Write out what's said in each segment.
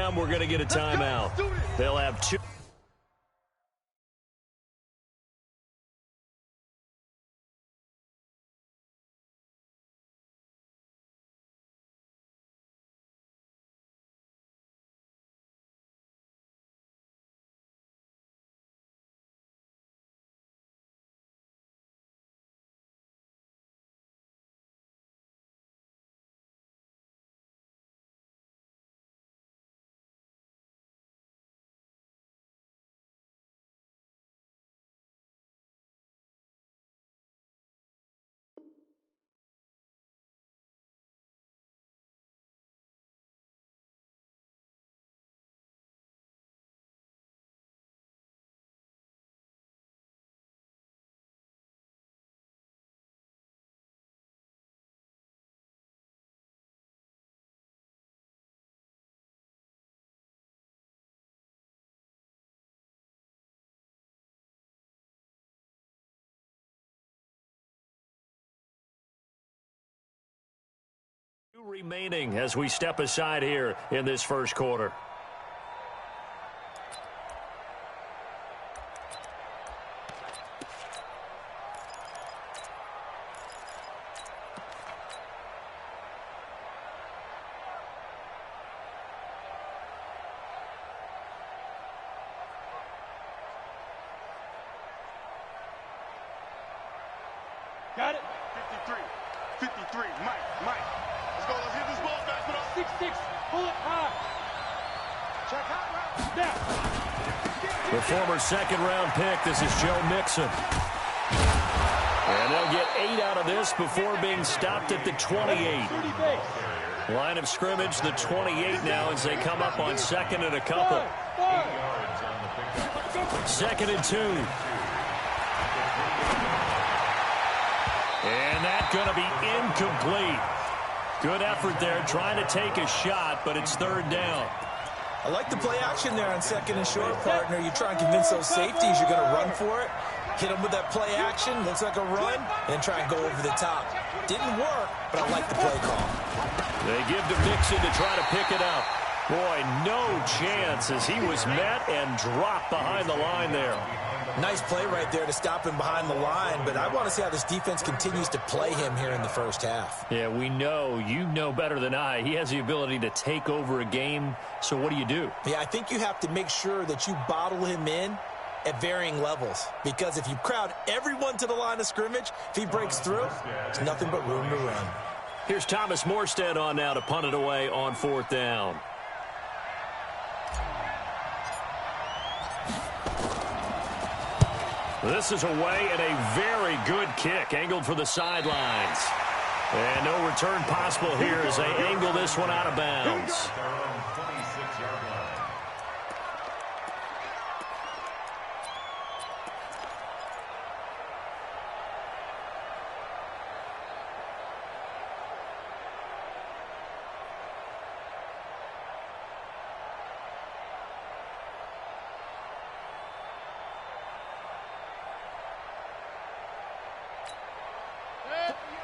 them, we're going to get a timeout. They'll have two. Remaining as we step aside here in this first quarter. Got it. 53, Mike. Let's go. Let's hit this ball back. Put on 6-6. Pull it high. Check high. Down. The former second-round pick, this is Joe Mixon. And they'll get 8 out of this before being stopped at the 28. Line of scrimmage, the 28 now as they come up on second and a couple. 2nd and 2. And that's going to be incomplete. Good effort there, trying to take a shot, but it's 3rd down. I like the play action there on 2nd and short, partner. You try and convince those safeties you're going to run for it. Hit them with that play action, looks like a run, and then try and go over the top. Didn't work, but I like the play call. They give to Mixon to try to pick it up. Boy, no chance as he was met and dropped behind the line there. Nice play right there to stop him behind the line, but I want to see how this defense continues to play him here in the first half. Yeah, we know. You know better than I. He has the ability to take over a game, so what do you do? Yeah, I think you have to make sure that you bottle him in at varying levels, because if you crowd everyone to the line of scrimmage, if he breaks through, there's nothing but room to run. Here's Thomas Morstead on now to punt it away on 4th down. This is away and a very good kick, angled for the sidelines. And no return possible here as they angle this one out of bounds.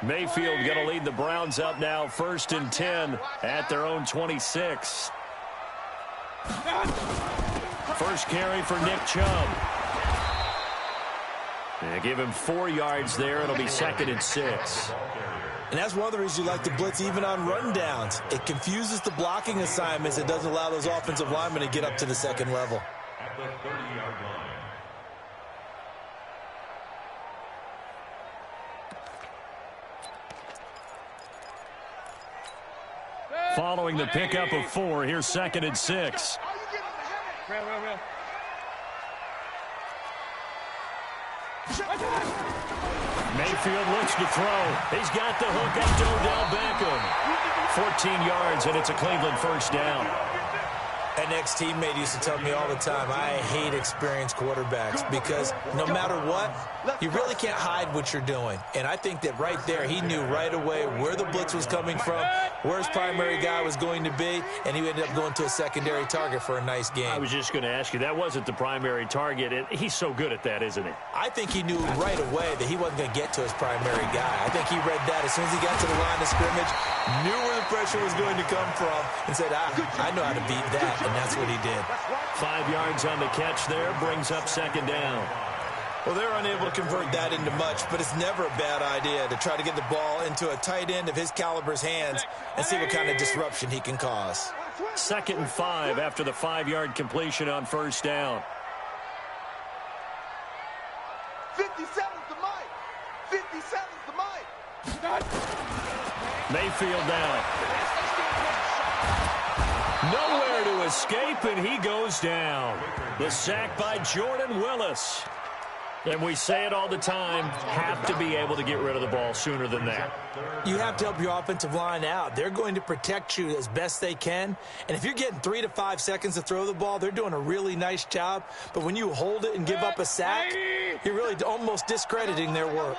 Mayfield going to lead the Browns up now, 1st and 10 at their own 26. First carry for Nick Chubb. They give him 4 yards there. It'll be 2nd and 6. And that's one of the reasons you like to blitz even on rundowns. It confuses the blocking assignments. It doesn't allow those offensive linemen to get up to the 2nd level. At the 30-yard line. Following the pickup of 4, here's 2nd and 6. Mayfield looks to throw. He's got the hook up to Odell Beckham. 14 yards, and it's a Cleveland 1st down. An ex-teammate used to tell me all the time, I hate experienced quarterbacks because no matter what, you really can't hide what you're doing. And I think that right there, he knew right away where the blitz was coming from, where his primary guy was going to be, and he ended up going to a secondary target for a nice game. I was just going to ask you, that wasn't the primary target. He's so good at that, isn't he? I think he knew right away that he wasn't going to get to his primary guy. I think he read that as soon as he got to the line of scrimmage, knew where the the pressure was going to come from and said, I know how to beat that, and that's what he did. 5 yards on the catch there, brings up second down. Well, they're unable to convert that into much, but it's never a bad idea to try to get the ball into a tight end of his caliber's hands and see what kind of disruption he can cause. 2nd and 5 after the 5-yard completion on first down. 57's the mic. 57's the mic. Mayfield down. Nowhere to escape, and he goes down. The sack by Jordan Willis. And we say it all the time, have to be able to get rid of the ball sooner than that. You have to help your offensive line out. They're going to protect you as best they can. And if you're getting 3 to 5 seconds to throw the ball, they're doing a really nice job. But when you hold it and give up a sack, you're really almost discrediting their work.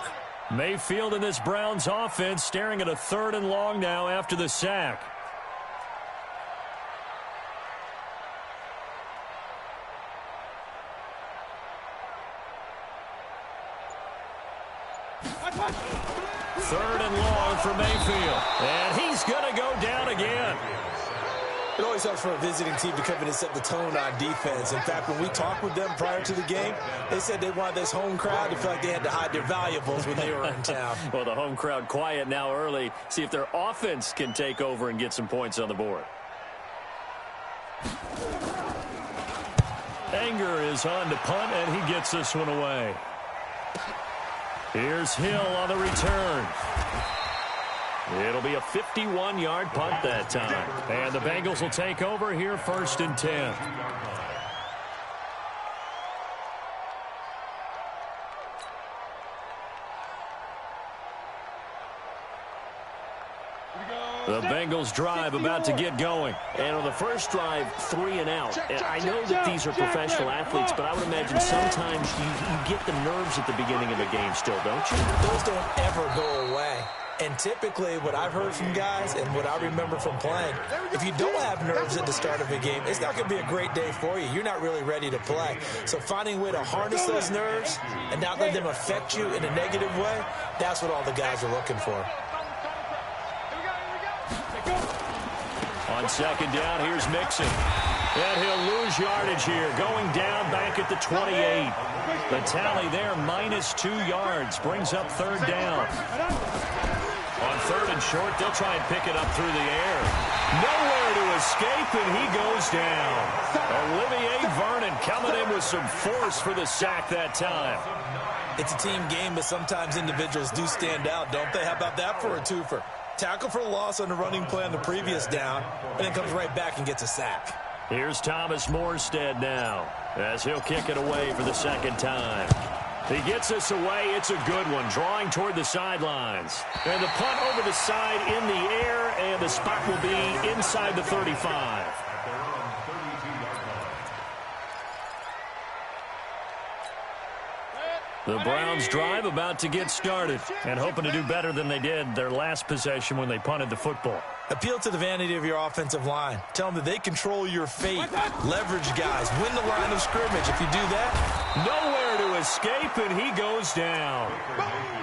Mayfield in this Browns offense staring at a 3rd and long now after the sack. Third and long for Mayfield. And he's going to go down again. It always helps for a visiting team to come in and set the tone on defense. In fact, when we talked with them prior to the game, they said they wanted this home crowd to feel like they had to hide their valuables when they were in town. Well, the home crowd quiet now early. See if their offense can take over and get some points on the board. Anger is on to punt, and he gets this one away. Here's Hill on the return. It'll be a 51-yard punt that time. And the Bengals will take over here 1st and 10. The Bengals drive about to get going. And on the first drive, 3 and out. And I know that these are professional athletes, but I would imagine sometimes you get the nerves at the beginning of a game still, don't you? Those don't ever go away. And typically what I've heard from guys and what I remember from playing, if you don't have nerves at the start of a game, it's not going to be a great day for you. You're not really ready to play. So finding a way to harness those nerves and not let them affect you in a negative way, that's what all the guys are looking for. On 2nd down, here's Mixon. And he'll lose yardage here, going down back at the 28. The tally there, -2 yards, brings up 3rd down. On 3rd and short, they'll try and pick it up through the air. Nowhere to escape, and he goes down. Olivier Vernon coming in with some force for the sack that time. It's a team game, but sometimes individuals do stand out, don't they? How about that for a twofer? Tackle for loss on the running play on the previous down, and then comes right back and gets a sack. Here's Thomas Morstead now, as he'll kick it away for the 2nd time. He gets this away. It's a good one, drawing toward the sidelines. And the punt over the side in the air, and the spot will be inside the 35. The Browns drive about to get started and hoping to do better than they did their last possession when they punted the football. Appeal to the vanity of your offensive line. Tell them that they control your fate. Leverage guys. Win the line of scrimmage. If you do that, nowhere to escape, and he goes down.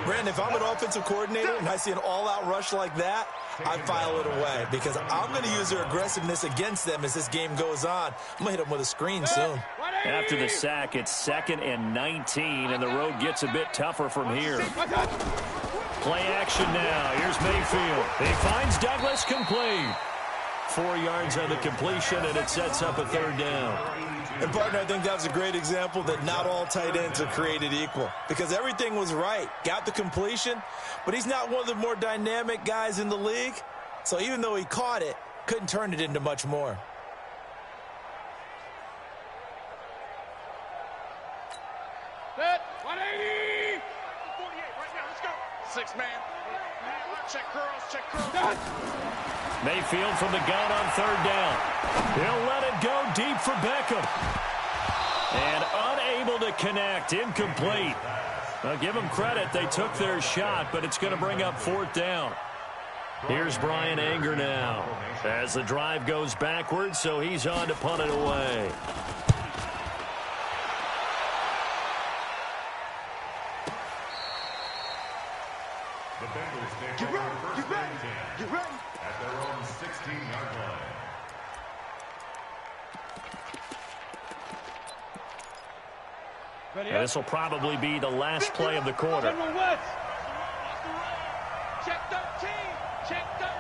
Brandon, if I'm an offensive coordinator and I see an all-out rush like that, I file it away because I'm going to use their aggressiveness against them as this game goes on. I'm going to hit them with a screen soon. After the sack, it's 2nd and 19, and the road gets a bit tougher from here. Play action now. Here's Mayfield. He finds Douglas complete. 4 yards on the completion, and it sets up a 3rd down. And, partner, I think that was a great example that not all tight ends are created equal because everything was right. Got the completion, but he's not one of the more dynamic guys in the league. So even though he caught it, couldn't turn it into much more. Set. 180. 48 right now. Let's go. 6-man. Check curls. Check curls. Mayfield from the gun on 3rd down. He'll let it go deep for Beckham. And unable to connect. Incomplete. Now give them credit. They took their shot, but it's going to bring up 4th down. Here's Brian Anger now as the drive goes backwards, so he's on to punt it away. Get ready. Get ready. Get ready. 13-yard line. And this will probably be the last play of the quarter. Check 13. Check 13.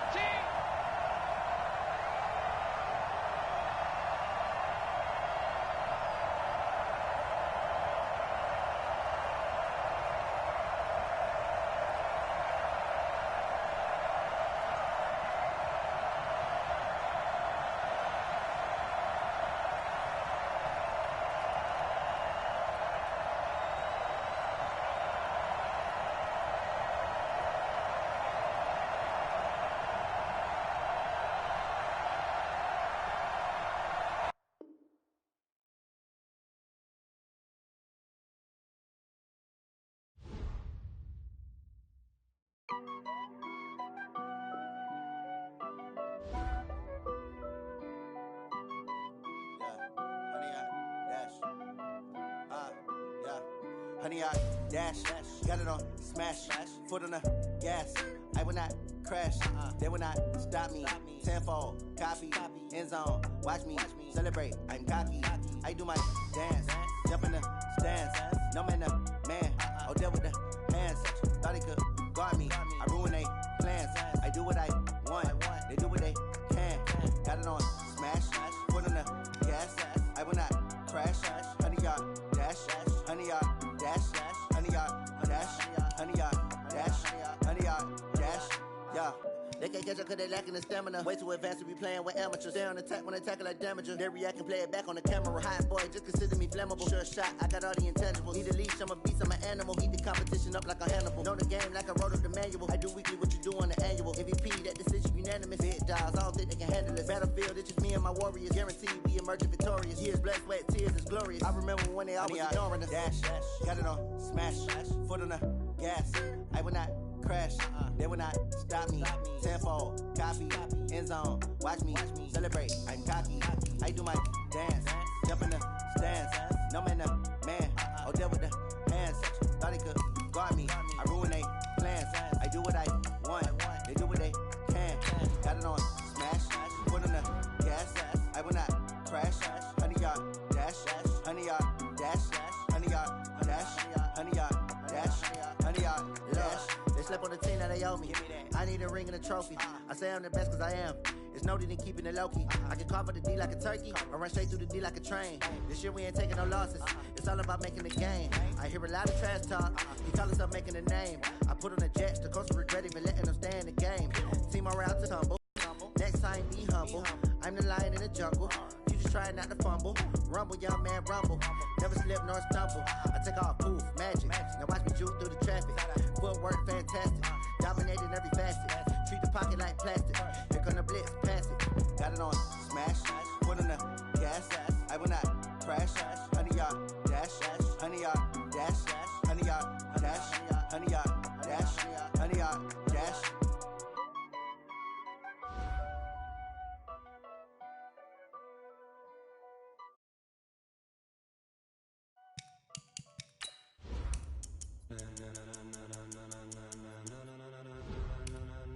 Honey, I dash, got it on smash, foot on the gas. I will not crash, they will not stop me. Tenfold, copy, end zone, watch me celebrate. I'm cocky, I do my dance, jump in the stands. No man, man, oh deal with the hands. Thought he could guard me, I ruin they plans. I do what I want, they do what they can. Got it on smash, foot on the gas. I will not crash, honey, y'all dash, honey, y'all dash, honey, y'all dash, honey, y'all dash, honey, y'all dash, yeah. They can't catch up cause they lacking the stamina. Way too advanced to be playing with amateurs. Stay on attack when they tackle like damager. They react and play it back on the camera. Hot boy, just consider me flammable. Sure shot, I got all the intangibles. Need a leash, I'm a beast, I'm an animal. Heat the competition up like a Hannibal. Know the game like I wrote up the manual. I do weekly what you do on the annual. MVP, that decision unanimous. Big dials, I don't think they can handle it. Battlefield, it's just me and my warriors. Guaranteed we emerging victorious. Years, blood, sweat, tears, is glorious. I remember when they always ignoring us. Dash, got it on smash, foot on the gas. I will not crash, they will not stop me. Tenfold, copy, end zone, watch me celebrate. I'm cocky, I do my dance, jump in the stands. No man, man, oh deal with the hands. Thought he could guard me, I ruin they plans. I do what I want, they do what they can. Got it on smash, foot on the gas. I will not crash, honey, y'all dash, honey, y'all dash, honey, y'all dash, honey, y'all dash, honey, y'all dash. They slept on the team that they owe me. I need a ring and a trophy. I say I'm the best cause I am. It's noted in keeping it low-key. I can carve up the D like a turkey or run straight through the D like a train. This year we ain't taking no losses. It's all about making the game. I hear a lot of trash talk. He call himself making a name. I put on the Jets. The coach regret even letting them stay in the game. Team morale to tumble. Next time be humble. I'm the lion in the jungle. You just try not to fumble. Rumble, young man, rumble. Never slip nor stumble. I take off, poof, magic. Now watch me juke through the traffic. Footwork fantastic. Dominating every facet. Treat the pocket like plastic. Here come the blitz, pass it. Got it on smash. Foot on the gas. I will not crash. Honey, y'all dash. Honey, y'all dash. Honey, y'all dash. Honey, y'all dash. Honey, y'all dash.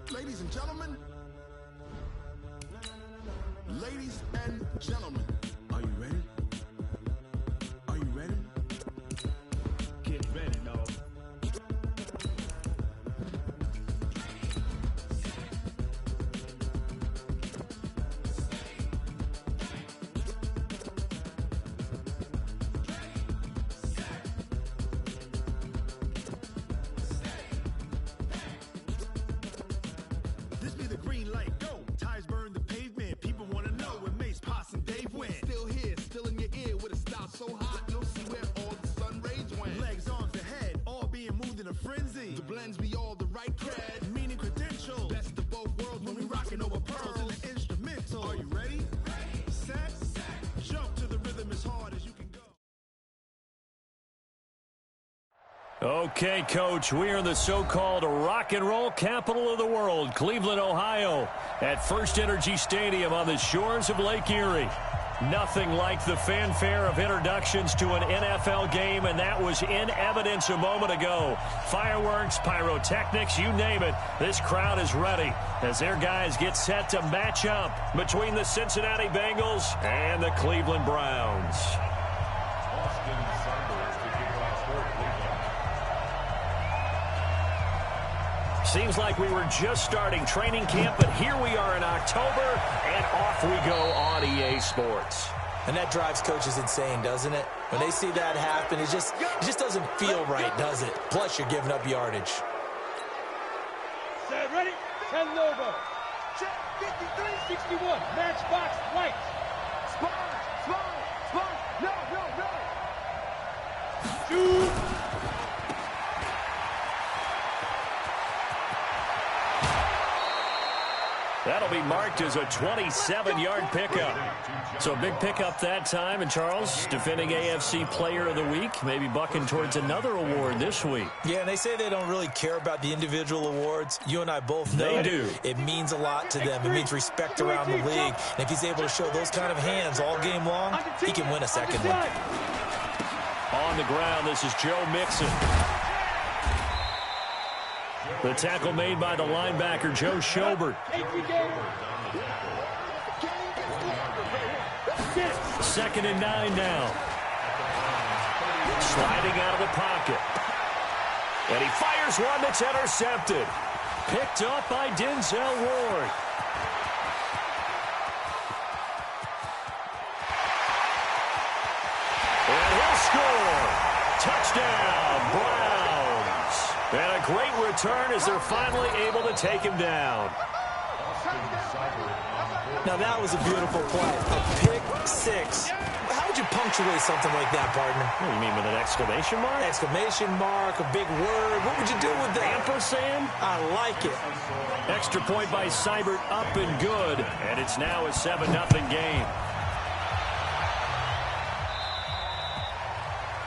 Ladies and gentlemen, are you ready? Are you ready? Get ready, dog. This be the green light, go. Tires burn the pavement. People want to know when Mace, Poss, and Dave went. Still here, still in your ear with a style so hot, you'll see where all the sun rays went. Legs, arms, ahead, all being moved in a frenzy. The blends be all the right cred, meaning credential. Best of both worlds when we rockin' over pearls in the instrumental. Are you ready? Set, jump to the rhythm as hard as you can go. Okay, Coach, we are in the so-called rock and roll capital of the world, Cleveland, Ohio, at First Energy Stadium on the shores of Lake Erie. Nothing like the fanfare of introductions to an NFL game, and that was in evidence a moment ago. Fireworks, pyrotechnics, you name it. This crowd is ready as their guys get set to match up between the Cincinnati Bengals and the Cleveland Browns. Seems like we were just starting training camp, but here we are in October, and off we go on EA Sports. And that drives coaches insane, doesn't it? When they see that happen, it just doesn't feel right, does it? Plus, you're giving up yardage. Set, ready? 10 logo. Check, 53, 61. Matchbox white. Spine. No. Shoot. That'll be marked as a 27-yard pickup. So a big pickup that time. And Charles, defending AFC Player of the Week, maybe bucking towards another award this week. Yeah, and they say they don't really care about the individual awards. You and I both know they do. It means a lot to them. It means respect around the league. And if he's able to show those kind of hands all game long, he can win a second one. On the ground, this is Joe Mixon. The tackle made by the linebacker, Joe Schobert. Second and 9 now. Sliding out of the pocket. And he fires one that's intercepted. Picked up by Denzel Ward. And he'll score. Touchdown, Browns. And a great return as they're finally able to take him down. Now, that was a beautiful play. A pick six. How would you punctuate something like that, partner? What do you mean, with an exclamation mark? Exclamation mark, a big word. What would you do with that? Ampersand? I like it. Extra point by Seibert, up and good. And it's now a 7-0 game.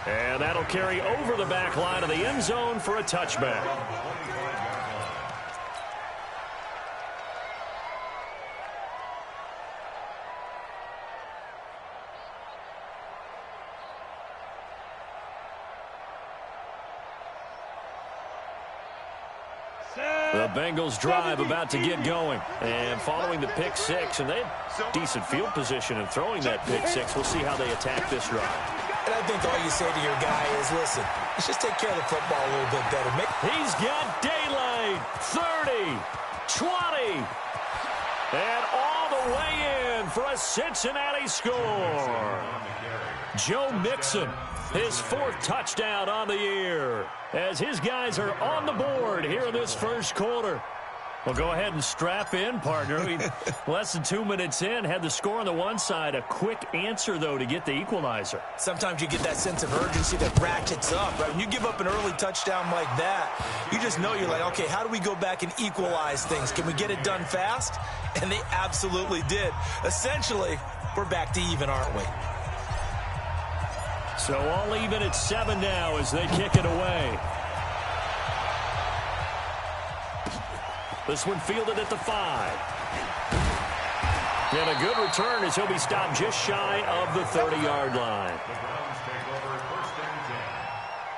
And that'll carry over the back line of the end zone for a touchback. The Bengals drive about to get going. And following the pick six, and they had decent field position in throwing that pick six. We'll see how they attack this drive. And I think all you say to your guy is, listen, let's just take care of the football a little bit better. He's got daylight. 30, 20, and all the way in for a Cincinnati score. Joe Mixon, his 4th touchdown on the year, as his guys are on the board here in this first quarter. Well, go ahead and strap in, partner. Less than 2 minutes in, had the score on the one side. A quick answer, though, to get the equalizer. Sometimes you get that sense of urgency that ratchets up, right? When you give up an early touchdown like that, you just know you're like, okay, how do we go back and equalize things? Can we get it done fast? And they absolutely did. Essentially, we're back to even, aren't we? So all even at 7 now as they kick it away. This one fielded at the 5. And a good return as he'll be stopped just shy of the 30-yard line. The Browns take over 1st and 10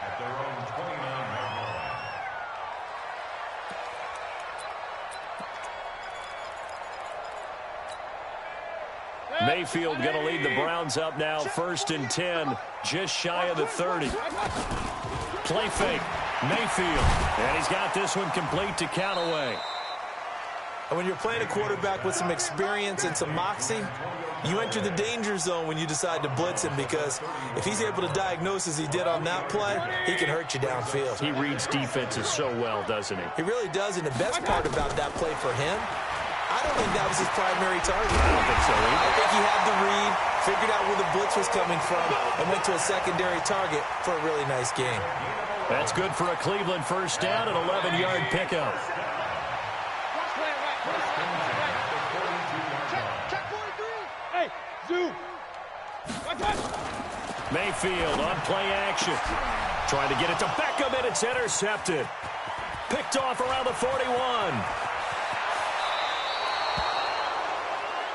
at their own 29-yard line. Mayfield going to lead the Browns up now, 1st and 10, just shy of the 30. Play fake, Mayfield, and he's got this one complete to Callaway. And when you're playing a quarterback with some experience and some moxie, you enter the danger zone when you decide to blitz him, because if he's able to diagnose as he did on that play, he can hurt you downfield. He reads defenses so well, doesn't he? He really does, and the best part about that play for him, I don't think that was his primary target. I don't think so either. I think he had the read, figured out where the blitz was coming from, and went to a secondary target for a really nice game. That's good for a Cleveland first down, an 11-yard pickup. Mayfield on play action. Trying to get it to Beckham, and it's intercepted. Picked off around the 41.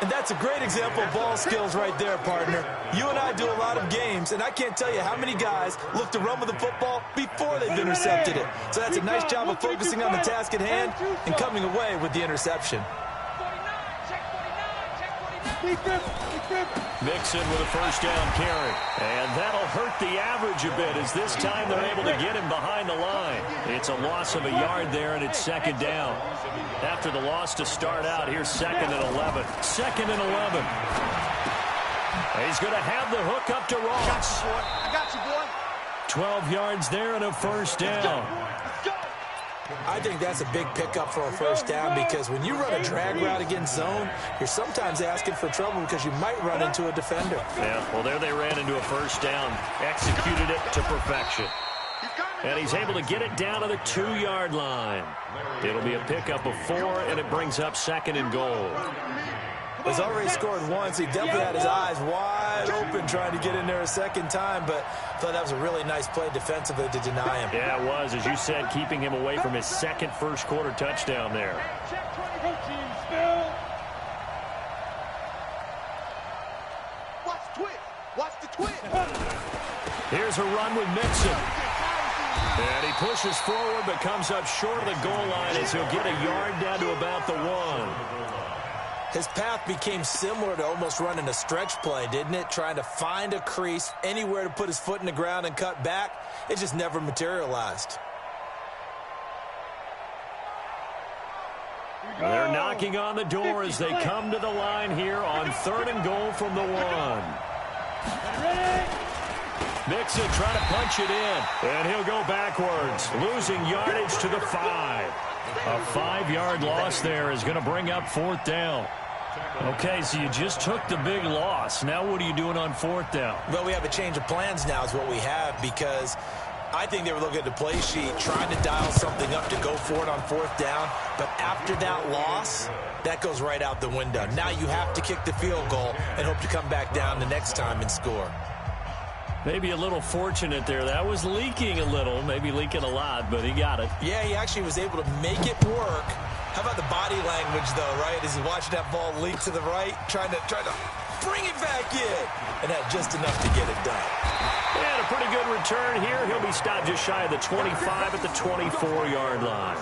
And that's a great example of ball skills right there, partner. You and I do a lot of games, and I can't tell you how many guys look to run with the football before they've intercepted it. So that's a nice job of focusing on the task at hand and coming away with the interception. Mixon with a first down carry. And that'll hurt the average a bit as this time they're able to get him behind the line. It's a loss of a yard there, and it's second down. After the loss to start out, here's second and 11. Second and 11. He's going to have the hook up to Ross. I got you, boy. 12 yards there and a first down. I think that's a big pickup for a first down because when you run a drag route against zone, you're sometimes asking for trouble because you might run into a defender. Yeah, well, there they ran into a first down. Executed it to perfection. And he's able to get it down to the 2-yard line. It'll be a pickup of 4, and it brings up second and goal. He's already scored once. He definitely had his eyes wide open trying to get in there a second time, but I thought that was a really nice play defensively to deny him. Yeah, it was, as you said, keeping him away from his second first-quarter touchdown there. Watch the twist. Watch the twist. Here's a run with Mixon. And he pushes forward but comes up short of the goal line as he'll get a yard down to about the 1. His path became similar to almost running a stretch play, didn't it? Trying to find a crease, anywhere to put his foot in the ground and cut back. It just never materialized. They're knocking on the door as they come to the line here on 3rd and goal from the 1. Mixon trying to punch it in, and he'll go backwards, losing yardage to the 5. A 5-yard loss there is going to bring up 4th down. Okay, so you just took the big loss. Now what are you doing on 4th down? Well, we have a change of plans now is what we have because I think they were looking at the play sheet, trying to dial something up to go for it on 4th down. But after that loss, that goes right out the window. Now you have to kick the field goal and hope to come back down the next time and score. Maybe a little fortunate there. That was leaking a little, maybe leaking a lot, but he got it. Yeah, he actually was able to make it work. How about the body language, though, right? As he's watching that ball leak to the right, trying to bring it back in. And had just enough to get it done. And a pretty good return here. He'll be stopped just shy of the 25 at the 24-yard line.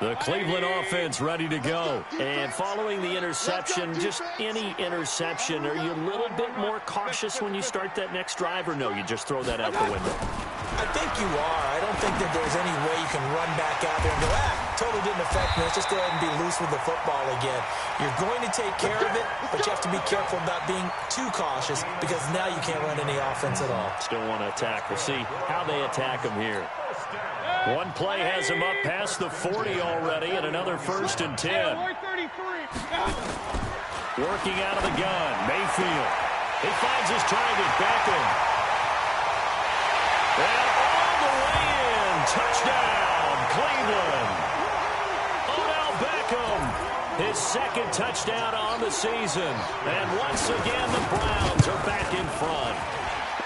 The Cleveland offense ready to go. And following the interception, just any interception, are you a little bit more cautious when you start that next drive, or no, you just throw that out the window? I think you are. I don't think that there's any way you can run back out there and go, totally didn't affect me. Let's just go ahead and be loose with the football again. You're going to take care of it, but you have to be careful about being too cautious because now you can't run any offense at all. Still want to attack. We'll see how they attack him here. One play has him up past the 40 already, and another 1st and 10. Working out of the gun, Mayfield. He finds his target, Beckham. And all the way in, touchdown, Cleveland. Odell Beckham, his 2nd touchdown on the season. And once again, the Browns are back in front.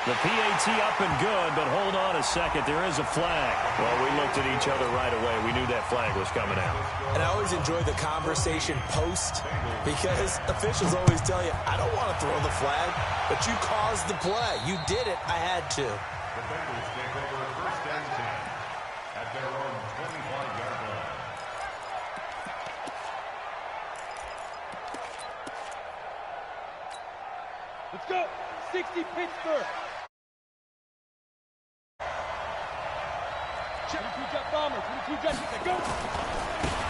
The PAT up and good, but hold on a second. There is a flag. Well, we looked at each other right away. We knew that flag was coming out. And I always enjoy the conversation post because officials always tell you, I don't want to throw the flag, but you caused the play. You did it. I had to. The Bengals take over 1st and 10 at their own 25-yard line. Let's go. 60 Pittsburgh.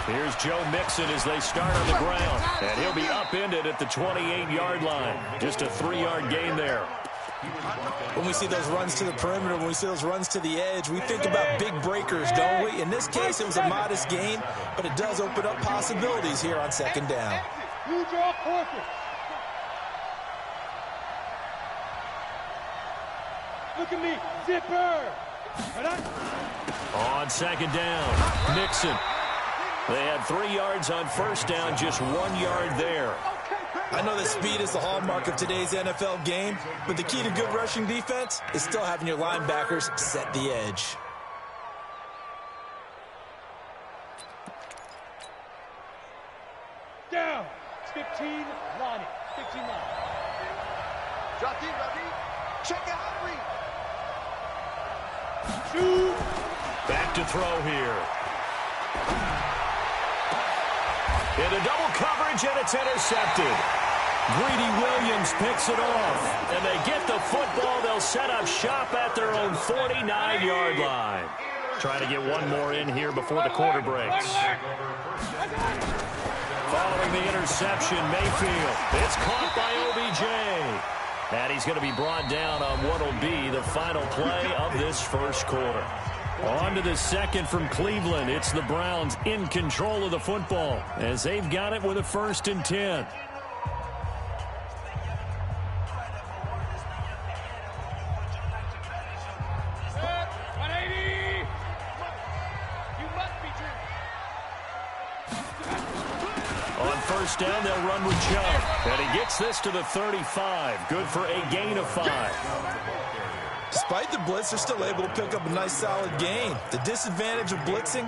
Here's Joe Mixon as they start on the ground. And he'll be upended at the 28-yard line. Just a 3-yard gain there. When we see those runs to the perimeter, when we see those runs to the edge, we think about big breakers, don't we? In this case, it was a modest gain, but it does open up possibilities here on 2nd down. You draw perfect. Look at me, zipper. On 2nd down, Mixon. They had 3 yards on 1st down, just 1 yard there. I know that speed is the hallmark of today's NFL game, but the key to good rushing defense is still having your linebackers set the edge. Down. 15 line. 15 line. Drop deep, drop deep. Check out how to read. Two. Back to throw here. Into double coverage, and it's intercepted. Greedy Williams picks it off, and they get the football. They'll set up shop at their own 49-yard line. Trying to get one more in here before the quarter breaks. Following the interception, Mayfield. It's caught by OBJ. And he's going to be brought down on what will be the final play of this first quarter. On to the second from Cleveland. It's the Browns in control of the football as they've got it with a 1st and 10. On first down, they'll run with Chubb. And he gets this to the 35. Good for a gain of 5. Despite the blitz, they're still able to pick up a nice, solid gain. The disadvantage of blitzing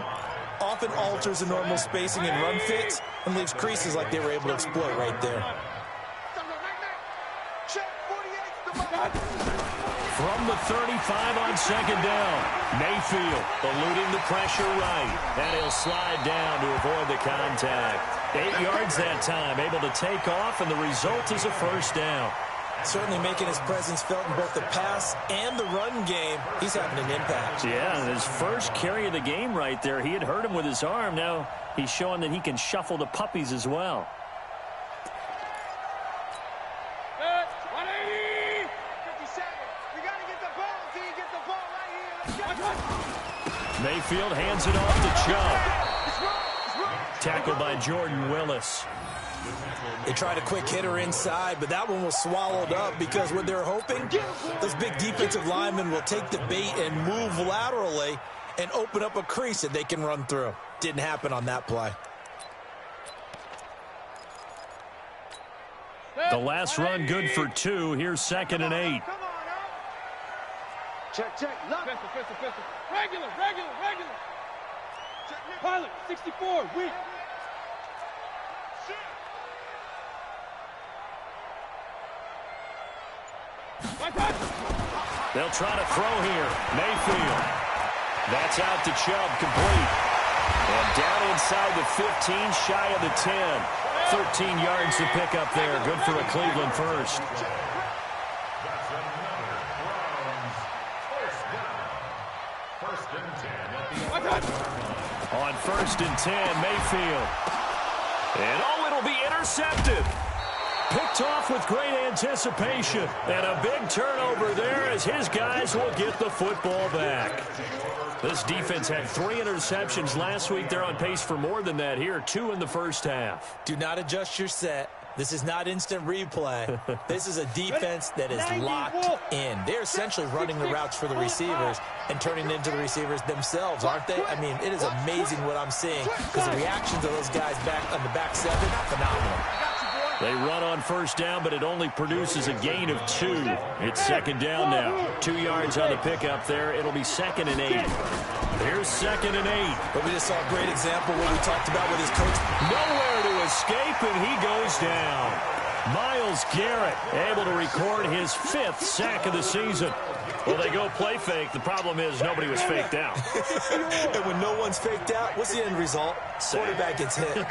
often alters the normal spacing and run fits and leaves creases like they were able to exploit right there. From the 35 on second down, Mayfield eluding the pressure right, and he'll slide down to avoid the contact. 8 yards that time, able to take off, and the result is a first down. Certainly making his presence felt in both the pass and the run game. He's having an impact. Yeah, his first carry of the game right there. He had hurt him with his arm. Now he's showing that he can shuffle the puppies as well. 180. 57. We got to get the ball. Can you get the ball right here? Let's go. Mayfield hands it off to Chubb. Tackled by Jordan Willis. They tried a quick hitter inside, but that one was swallowed up because what they're hoping, those big defensive linemen will take the bait and move laterally and open up a crease that they can run through. Didn't happen on that play. The last run good for 2. Here's 2nd and 8. Check. Pistol. Regular. Pilot, 64, weak. They'll try to throw here. Mayfield. That's out to Chubb, complete. And down inside the 15, shy of the 10. 13 yards to pick up there. Good for a Cleveland first. On 1st and 10, Mayfield. And it'll be intercepted. Picked off with great anticipation. And a big turnover there as his guys will get the football back. This defense had 3 interceptions last week. They're on pace for more than that here. 2 in the first half. Do not adjust your set. This is not instant replay. This is a defense that is locked in. They're essentially running the routes for the receivers and turning into the receivers themselves, aren't they? I mean, it is amazing what I'm seeing because the reactions of those guys back on the back 7, phenomenal. They run on first down, but it only produces a gain of 2. It's 2nd down now. 2 yards on the pickup there. It'll be 2nd and 8. Here's 2nd and 8. But we just saw a great example of what we talked about with his coach. Nowhere to escape, and he goes down. Myles Garrett able to record his 5th sack of the season. Well, they go play fake. The problem is nobody was faked out. And when no one's faked out, what's the end result? Quarterback gets hit.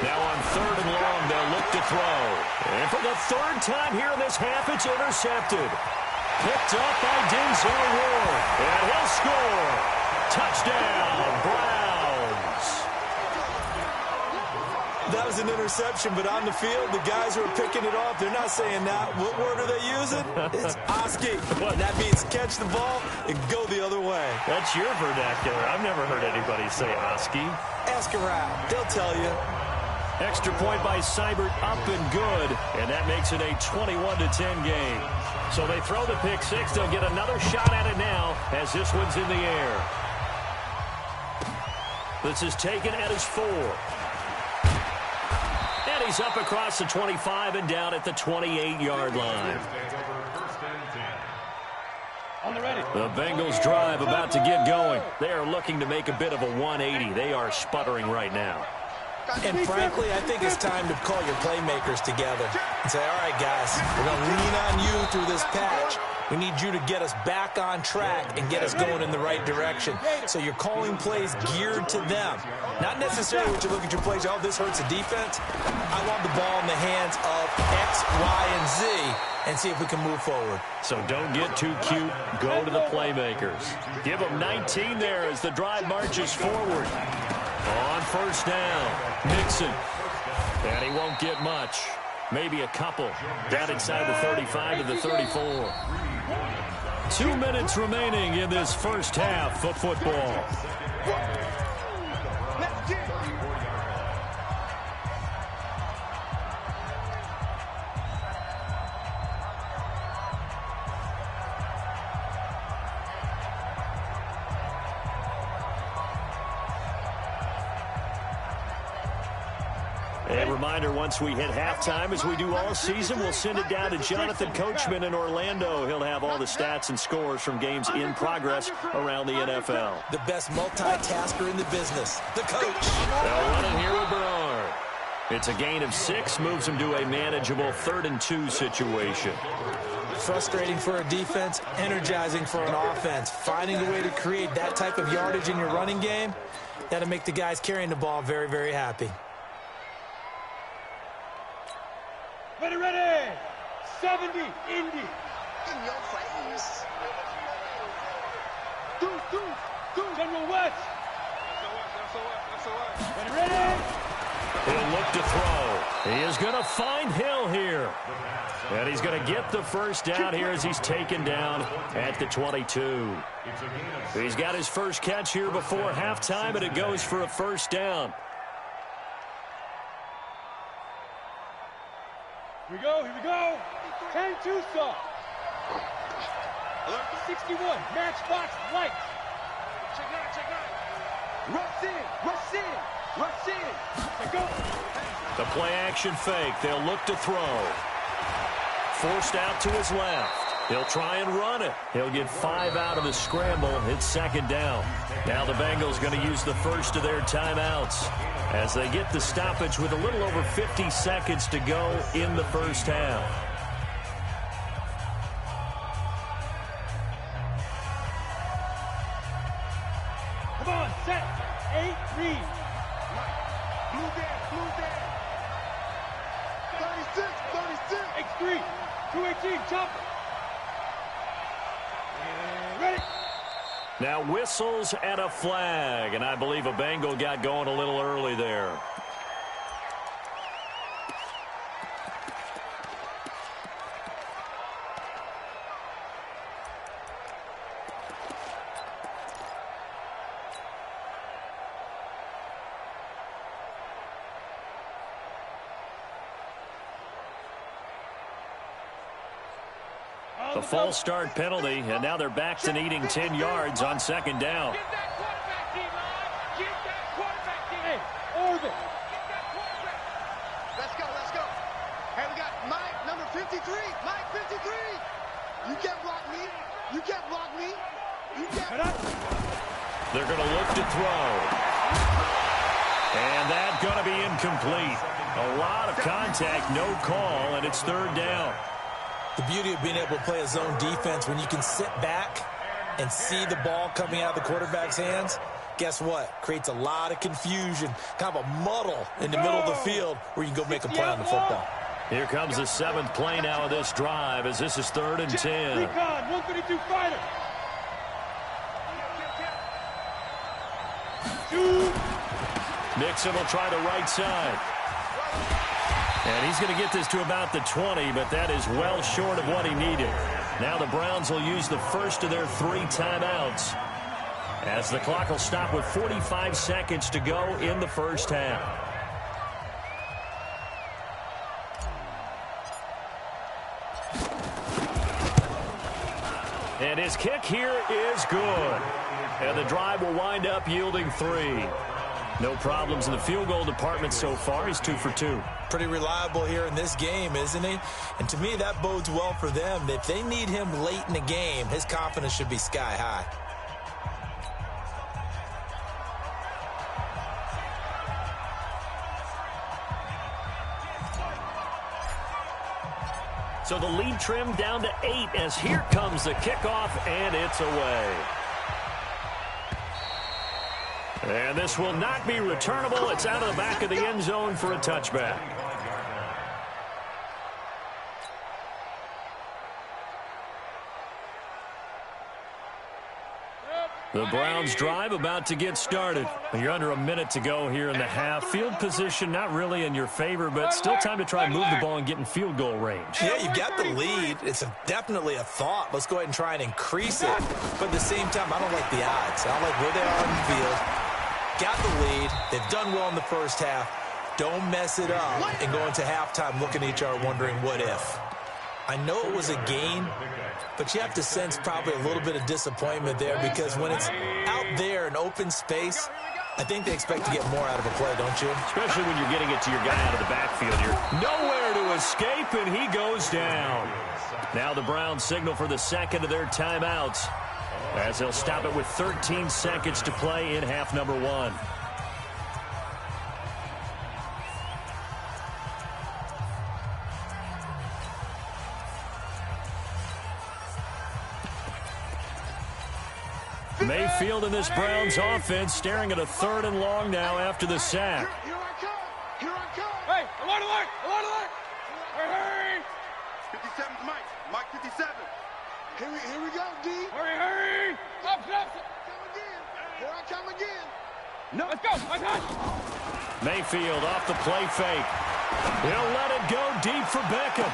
Now on 3rd and long, they'll look to throw. And for the 3rd time here in this half, it's intercepted. Picked up by Denzel Ward. And he'll score. Touchdown, Browns. That was an interception, but on the field, the guys who are picking it off, they're not saying that. What word are they using? It's Oski. And that means catch the ball and go the other way. That's your vernacular. I've never heard anybody say Oski. Ask around. They'll tell you. Extra point by Seibert, up and good, and that makes it a 21-10 game. So they throw the pick 6. They'll get another shot at it now as this one's in the air. This is taken at his 4. And he's up across the 25 and down at the 28-yard line. The Bengals drive about to get going. They are looking to make a bit of a 180. They are sputtering right now. And frankly, I think it's time to call your playmakers together and say, all right, guys, we're going to lean on you through this patch. We need you to get us back on track and get us going in the right direction. So you're calling plays geared to them. Not necessarily what you look at your plays, oh, this hurts the defense. I want the ball in the hands of X, Y, and Z and see if we can move forward. So don't get too cute. Go to the playmakers. Give them 19 there as the drive marches forward. On first down, Mixon. And he won't get much. Maybe a couple. Down inside the 35 to the 34. 2 minutes remaining in this first half of football. A reminder, once we hit halftime, as we do all season, we'll send it down to Jonathan Coachman in Orlando. He'll have all the stats and scores from games in progress around the NFL. The best multitasker in the business, the coach. They'll run it here with Bernard. It's a gain of 6, moves him to a manageable 3rd and 2 situation. Frustrating for a defense, energizing for an offense. Finding a way to create that type of yardage in your running game, that'll make the guys carrying the ball very, very happy. Ready. 70, Indy. In your face. Do. General West. Ready. He'll look to throw. He is going to find Hill here. And he's going to get the first down here as he's taken down at the 22. He's got his first catch here before halftime, and it goes for a first down. Here we go. 10-2 saw. 61, matchbox lights. Check out. Rush in. Go. The play action fake. They'll look to throw. Forced out to his left. He'll try and run it. He'll get 5 out of the scramble. It's second down. Now the Bengals going to use the first of their timeouts as they get the stoppage with a little over 50 seconds to go in the first half. Come on, set. 8, read. Blue down. 36. X3. 218, chopper. And ready. Now whistles and a flag, and I believe a Bengal got going a little early there. A false start penalty, and now they're back to needing 10 yards on second down. Get that quarterback, D-line. Get that quarterback, D-line. Hey, Orbit. Get that quarterback. Let's go. Hey, we got Mike, number 53. Mike, 53. You can't block me. You can't. They're going to look to throw. And that's going to be incomplete. A lot of contact, no call, and it's third down. The beauty of being able to play a zone defense when you can sit back and see the ball coming out of the quarterback's hands, guess what? Creates a lot of confusion, kind of a muddle in the middle of the field where you can go make a play on the football. Here comes the 7th play now of this drive as this is 3rd and 10. Recon, 132 fighter. Mixon will try the right side. And he's going to get this to about the 20, but that is well short of what he needed. Now the Browns will use the first of their 3 timeouts as the clock will stop with 45 seconds to go in the first half. And his kick here is good. And the drive will wind up yielding 3. No problems in the field goal department so far. He's 2 for 2. Pretty reliable here in this game, isn't he? And to me, that bodes well for them. If they need him late in the game, his confidence should be sky high. So the lead trimmed down to 8 as here comes the kickoff, and it's away. And this will not be returnable. It's out of the back of the end zone for a touchback. The Browns drive about to get started. You're under a minute to go here in the half. Field position not really in your favor, but still time to try and move the ball and get in field goal range. Yeah, you've got the lead. It's definitely a thought. Let's go ahead and try and increase it. But at the same time, I don't like the odds. I don't like where they are on the field. Got the lead. They've done well in the first half. Don't mess it up and go into halftime looking at each other wondering what if. I know it was a gain, but you have to sense probably a little bit of disappointment there because when it's out there in open space, I think they expect to get more out of a play, don't you? Especially when you're getting it to your guy out of the backfield. You're nowhere to escape, and he goes down. Now the Browns signal for the second of their timeouts as they'll stop it with 13 seconds to play in half number 1. Mayfield in this Browns offense staring at a 3rd and long now after the sack. Here I come. Here I come. Hey, alert, alert, alert, alert. Hurry, hurry. 57's Mike. Mike 57. Here we go, D. Hurry, hurry. Stop. Come again. Here I come again. No, let's go. My God. Mayfield off the play fake. He'll let it go deep for Beckham.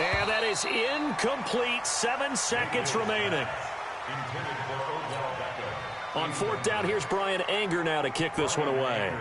And that is incomplete. 7 seconds remaining. On 4th down, here's Brian Anger now to kick this one away.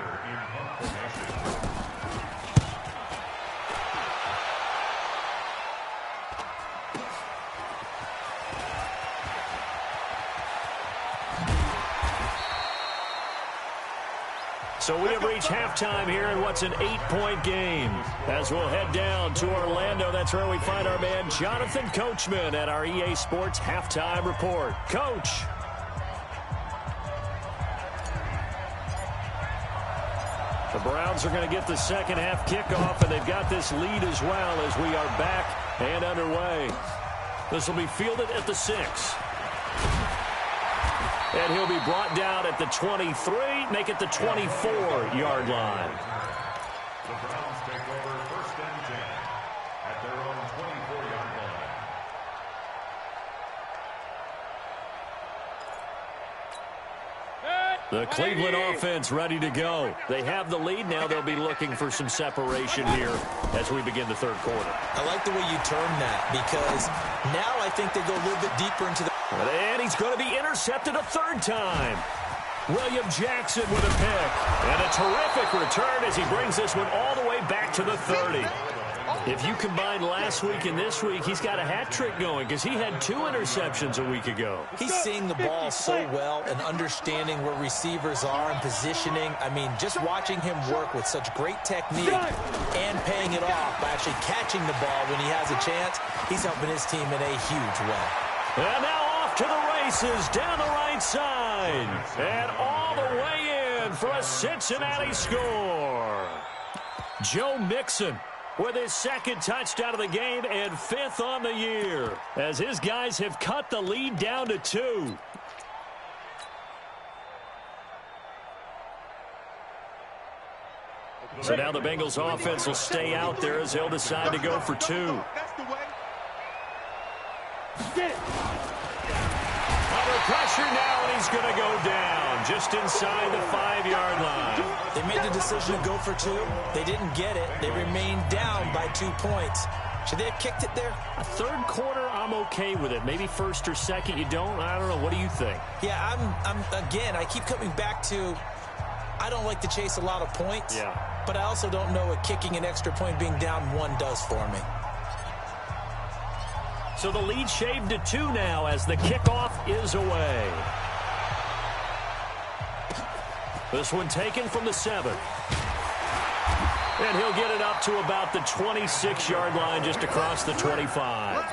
So we have reached halftime here in what's an 8-point game. As we'll head down to Orlando, that's where we find our man Jonathan Coachman at our EA Sports Halftime Report. Coach. The Browns are going to get the second half kickoff, and they've got this lead as well as we are back and underway. This will be fielded at the 6. And he'll be brought down at the 23, make it the 24-yard line. The Browns take over 1st and 10 at their own 24-yard line. The Cleveland offense ready to go. They have the lead. Now they'll be looking for some separation here as we begin the 3rd quarter. I like the way you term that because now I think they go a little bit deeper into the... And he's going to be intercepted a 3rd time. William Jackson with a pick. And a terrific return as he brings this one all the way back to the 30. If you combine last week and this week, he's got a hat trick going because he had 2 interceptions a week ago. He's seeing the ball so well and understanding where receivers are and positioning. I mean, just watching him work with such great technique and paying it off by actually catching the ball when he has a chance, he's helping his team in a huge way. And now off to the races down the right side. And all the way in for a Cincinnati score. Joe Mixon with his 2nd touchdown of the game and 5th on the year as his guys have cut the lead down to 2. So now the Bengals offense will stay out there as they'll decide to go for 2. Under pressure now, and he's going to go down just inside the 5-yard line. They made the decision to go for 2. They didn't get it. They remained down by 2 points. Should they have kicked it there? A 3rd quarter, I'm okay with it. Maybe 1st or 2nd, you don't. I don't know. What do you think? Yeah, again, I keep coming back to I don't like to chase a lot of points. Yeah. But I also don't know what kicking an extra point being down 1 does for me. So the lead shaved to 2 now as the kickoff is away. This one taken from the 7. And he'll get it up to about the 26-yard line, just across the 25.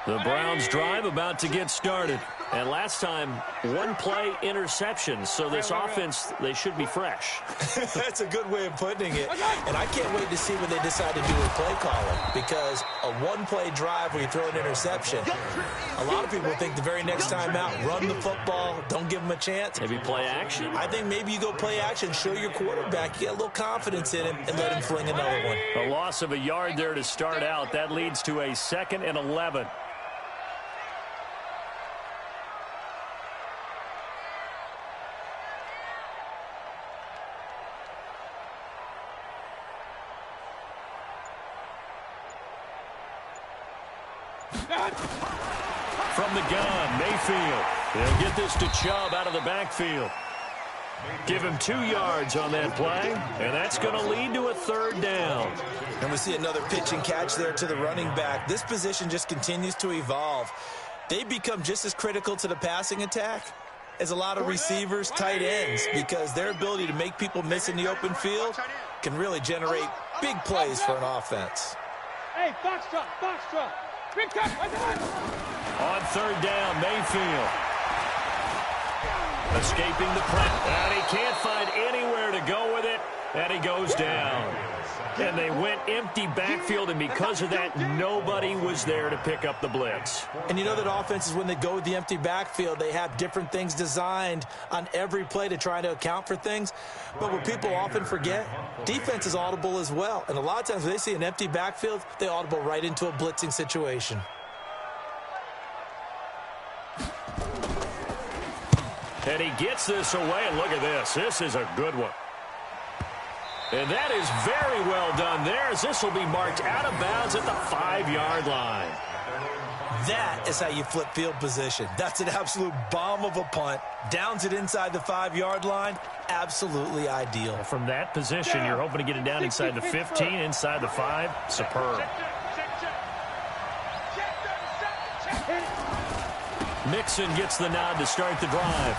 The Browns drive about to get started. And last time, one-play interception. So this offense, they should be fresh. That's a good way of putting it. And I can't wait to see what they decide to do with play calling. Because a one-play drive where you throw an interception, a lot of people think the very next time out, run the football, don't give them a chance. Maybe play action? I think maybe you go play action, show your quarterback, you get a little confidence in him, and let him fling another one. A loss of a yard there to start out. That leads to a 2nd and 11. From the gun, Mayfield. They'll get this to Chubb out of the backfield. Give him 2 yards on that play, and that's going to lead to a 3rd down. And we see another pitch and catch there to the running back. This position just continues to evolve. They become just as critical to the passing attack as a lot of receivers, tight ends, because their ability to make people miss in the open field can really generate big plays for an offense. Hey, box truck. Big cut. On 3rd down, Mayfield. Escaping the press. And he can't find anywhere to go with it. And he goes down. And they went empty backfield, and because of that, nobody was there to pick up the blitz. And you know that offenses, when they go with the empty backfield, they have different things designed on every play to try to account for things. But what people often forget, defense is audible as well. And a lot of times when they see an empty backfield, they audible right into a blitzing situation. And he gets this away, and look at this. This is a good one. And that is very well done there, as this will be marked out of bounds at the 5-yard line. That is how you flip field position. That's an absolute bomb of a punt. Downs it inside the 5-yard line. Absolutely ideal. From that position, you're hoping to get it down inside the 15, inside the 5. Superb. Mixon gets the nod to start the drive.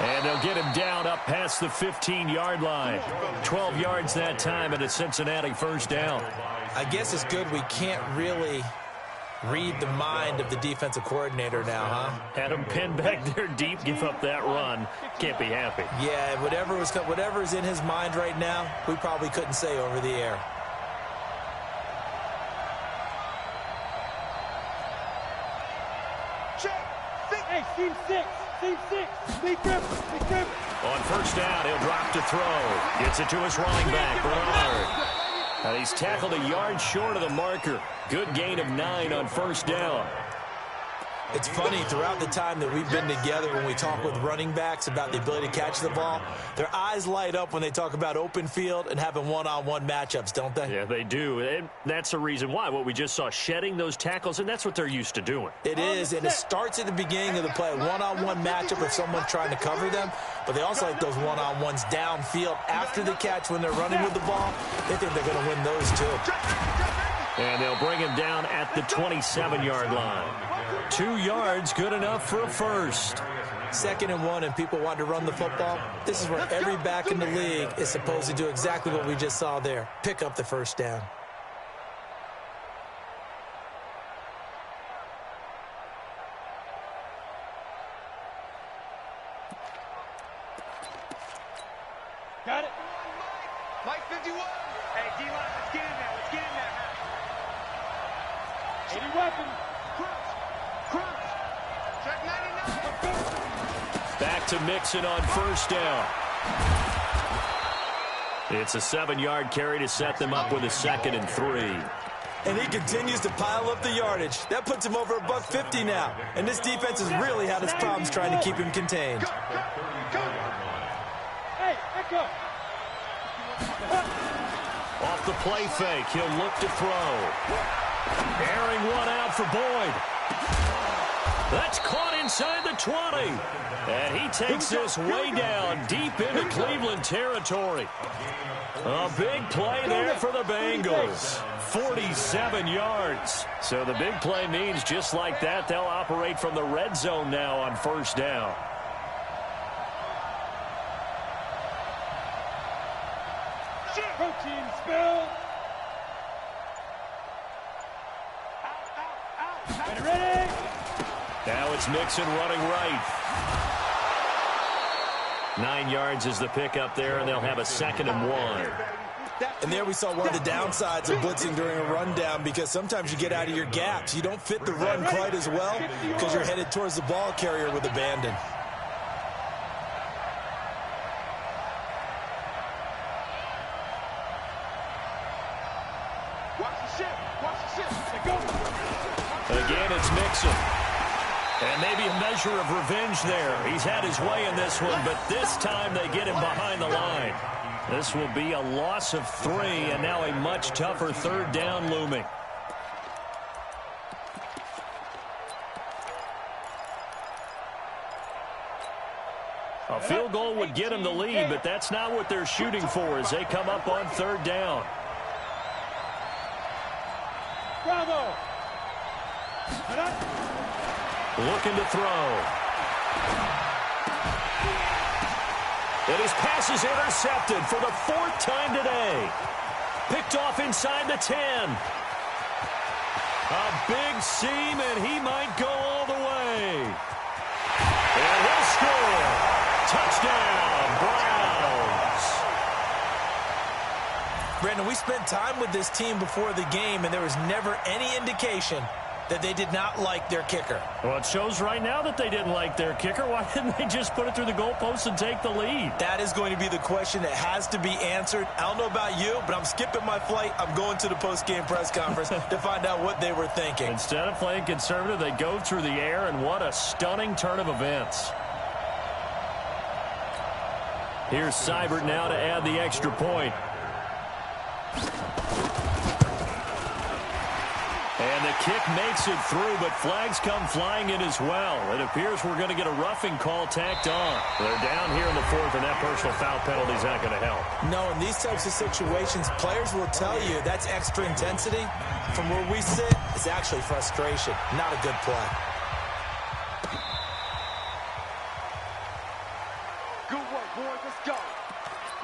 And they'll get him down up past the 15-yard line. 12 yards that time, and a Cincinnati 1st down. I guess it's good we can't really read the mind of the defensive coordinator now, huh? Had him pinned back there deep, give up that run. Can't be happy. Yeah, whatever's in his mind right now, we probably couldn't say over the air. Hey, team 6. Big grip. On 1st down, he'll drop to throw. Gets it to his running back, Bernard. And he's tackled a yard short of the marker. Good gain of 9 on 1st down. It's funny, throughout the time that we've been together, when we talk with running backs about the ability to catch the ball, their eyes light up when they talk about open field and having one-on-one matchups, don't they? Yeah, they do. And that's the reason why. What we just saw, shedding those tackles, and that's what they're used to doing. It is, and it starts at the beginning of the play. One-on-one matchup with someone trying to cover them, but they also like those one-on-ones downfield after the catch when they're running with the ball. They think they're going to win those too. And they'll bring him down at the 27-yard line. 2 yards, good enough for a 1st. 2nd and 1, and people want to run the football. This is where every back in the league is supposed to do exactly what we just saw there. Pick up the 1st down. Got it. Mike 51. Hey, D-line, let's get in there. 80 weapons. Crunch. Check 99. Back to Mixon on 1st down. It's a 7-yard carry to set them up with a 2nd and 3. And he continues to pile up the yardage. That puts him over $150 now. And this defense has really had its problems trying to keep him contained. Hey, Echo. Off the play fake, he'll look to throw. Airing one out for Boyd. That's caught inside the 20. And he takes this way down deep into Cleveland territory. A big play there for the Bengals. 47 yards. So the big play means just like that, they'll operate from the red zone now on first down. Protein spill. Ready? Now it's Mixon running right. 9 yards is the pickup there, and they'll have a 2nd and 1. And there we saw one of the downsides of blitzing during a rundown, because sometimes you get out of your gaps. You don't fit the run quite as well because you're headed towards the ball carrier with abandon. Again, it's Mixon. And maybe a measure of revenge there. He's had his way in this one, but this time they get him behind the line. This will be a loss of 3, and now a much tougher 3rd down looming. A field goal would get him the lead, but that's not what they're shooting for as they come up on 3rd down. Bravo. Looking to throw. And his pass is intercepted for the 4th time today. Picked off inside the 10. A big seam, and he might go all the way. And he'll score. Touchdown, Browns. Brandon, we spent time with this team before the game, and there was never any indication that they did not like their kicker. Well, it shows right now that they didn't like their kicker. Why didn't they just put it through the goalpost and take the lead? That is going to be the question that has to be answered. I don't know about you, but I'm skipping my flight. I'm going to the post-game press conference to find out what they were thinking. Instead of playing conservative, they go through the air, and what a stunning turn of events. Here's Seibert now to add the extra point. And the kick makes it through, but flags come flying in as well. It appears we're going to get a roughing call tacked on. They're down here in the 4th, and that personal foul penalty is not going to help. No, in these types of situations, players will tell you that's extra intensity. From where we sit, it's actually frustration, not a good play. Good work, boys. Let's go.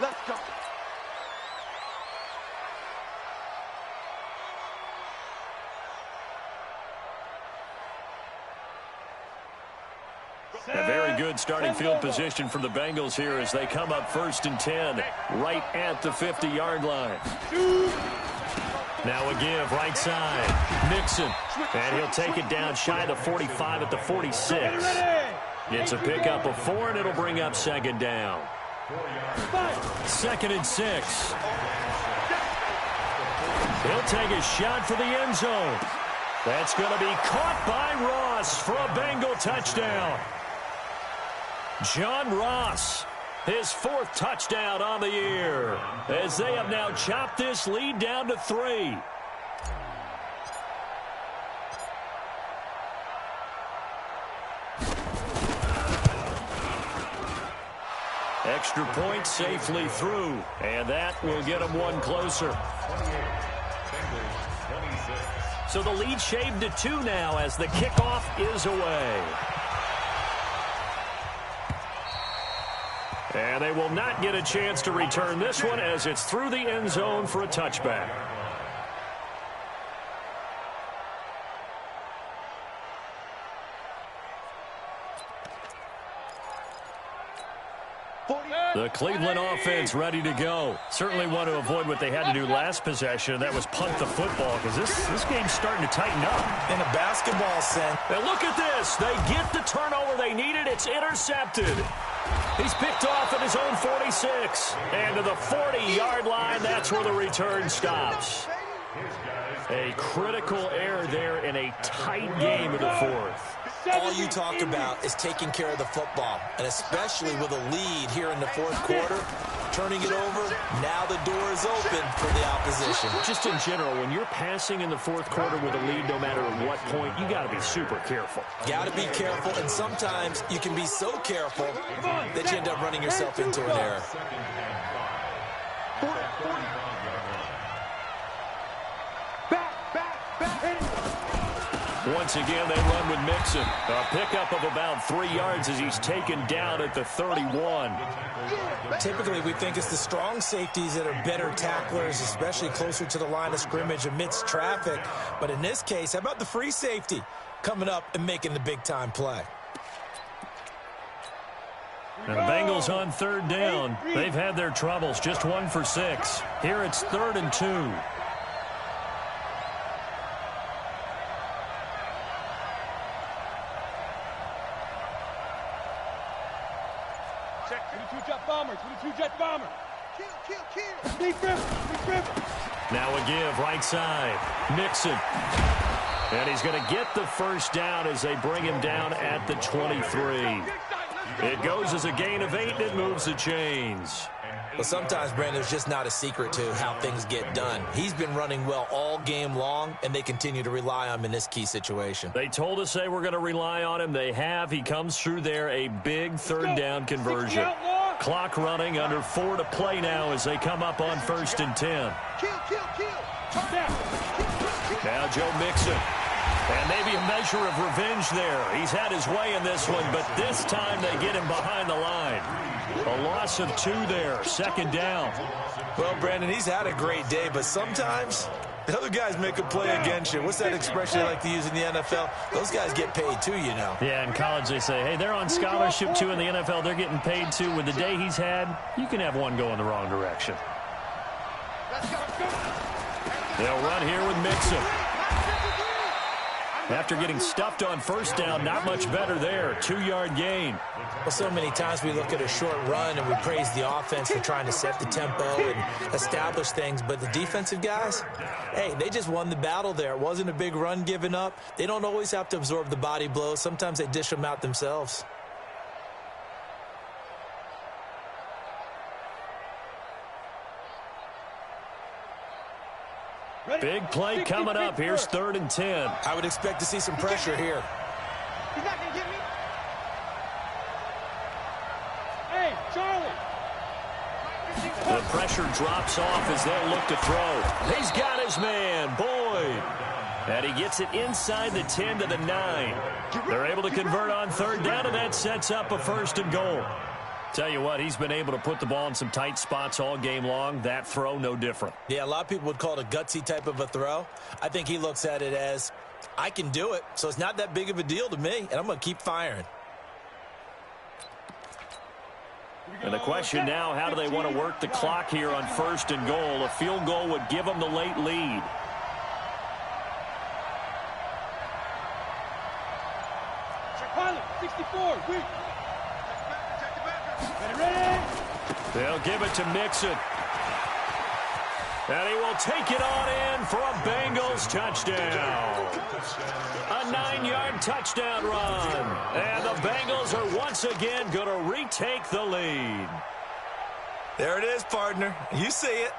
Let's go. A very good starting field position for the Bengals here as they come up 1st and 10, right at the 50-yard line. Now a give, right side. Mixon, and he'll take it down shy of the 45 at the 46. It's a pickup of 4, and it'll bring up 2nd down. 2nd and 6. He'll take a shot for the end zone. That's going to be caught by Ross for a Bengal touchdown. John Ross, his 4th touchdown on the year, as they have now chopped this lead down to 3. Extra point safely through, and that will get them 1 closer. So the lead shaved to 2 now as the kickoff is away. And they will not get a chance to return this one as it's through the end zone for a touchback. The Cleveland offense ready to go. Certainly want to avoid what they had to do last possession, and that was punt the football, because this game's starting to tighten up. In a basketball sense. And look at this. They get the turnover they needed. It's intercepted. He's picked off at his own 46. And to the 40-yard line, that's where the return stops. A critical error there in a tight game in the 4th. All you talk about is taking care of the football, and especially with a lead here in the 4th quarter, turning it over. Now the door is open for the opposition. Just in general, when you're passing in the fourth quarter with a lead, no matter at what point, you got to be super careful. Got to be careful, and sometimes you can be so careful that you end up running yourself into an error. Once again, they run with Mixon. A pickup of about 3 yards as he's taken down at the 31. Typically, we think it's the strong safeties that are better tacklers, especially closer to the line of scrimmage amidst traffic. But in this case, how about the free safety coming up and making the big-time play? And the Bengals on third down. They've had their troubles, just 1 for 6. Here it's 3rd and 2. Jet bomber. Kill. Now a give, right side. Mixon. And he's going to get the first down as they bring him down at the 23. It goes as a gain of 8, and it moves the chains. Well, sometimes, Brandon, it's just not a secret to how things get done. He's been running well all game long, and they continue to rely on him in this key situation. They told us they were going to rely on him. They have. He comes through there, a big 3rd down conversion. Clock running, under 4 to play now as they come up on 1st and 10. Now Joe Mixon. And maybe a measure of revenge there. He's had his way in this one, but this time they get him behind the line. A loss of 2 there, 2nd down. Well, Brandon, he's had a great day, but sometimes the other guys make a play against you. What's that expression they like to use in the NFL? Those guys get paid too, you know. Yeah, in college they say, hey, they're on scholarship too. In the NFL, they're getting paid too. With the day he's had, you can have one go in the wrong direction. They'll run here with Mixon. After getting stuffed on 1st down, not much better there. 2-yard gain. Well, so many times we look at a short run and we praise the offense for trying to set the tempo and establish things. But the defensive guys, hey, they just won the battle there. It wasn't a big run given up. They don't always have to absorb the body blows. Sometimes they dish them out themselves. Big play coming up. Here's 3rd and 10. I would expect to see some pressure here. He's not going to get me. Hey, Charlie. The pressure drops off as they'll look to throw. He's got his man, Boyd. And he gets it inside the 10 to the 9. They're able to convert on 3rd down, and that sets up a 1st and goal. Tell you what, he's been able to put the ball in some tight spots all game long. That throw, no different. Yeah, a lot of people would call it a gutsy type of a throw. I think he looks at it as, I can do it, so it's not that big of a deal to me, and I'm going to keep firing. And the question now, how do they want to work the clock here on 1st and goal? A field goal would give them the late lead. Pilot, 64, weak. They'll give it to Mixon. And he will take it on in for a Bengals touchdown. A 9-yard touchdown run. And the Bengals are once again going to retake the lead. There it is, partner. You see it.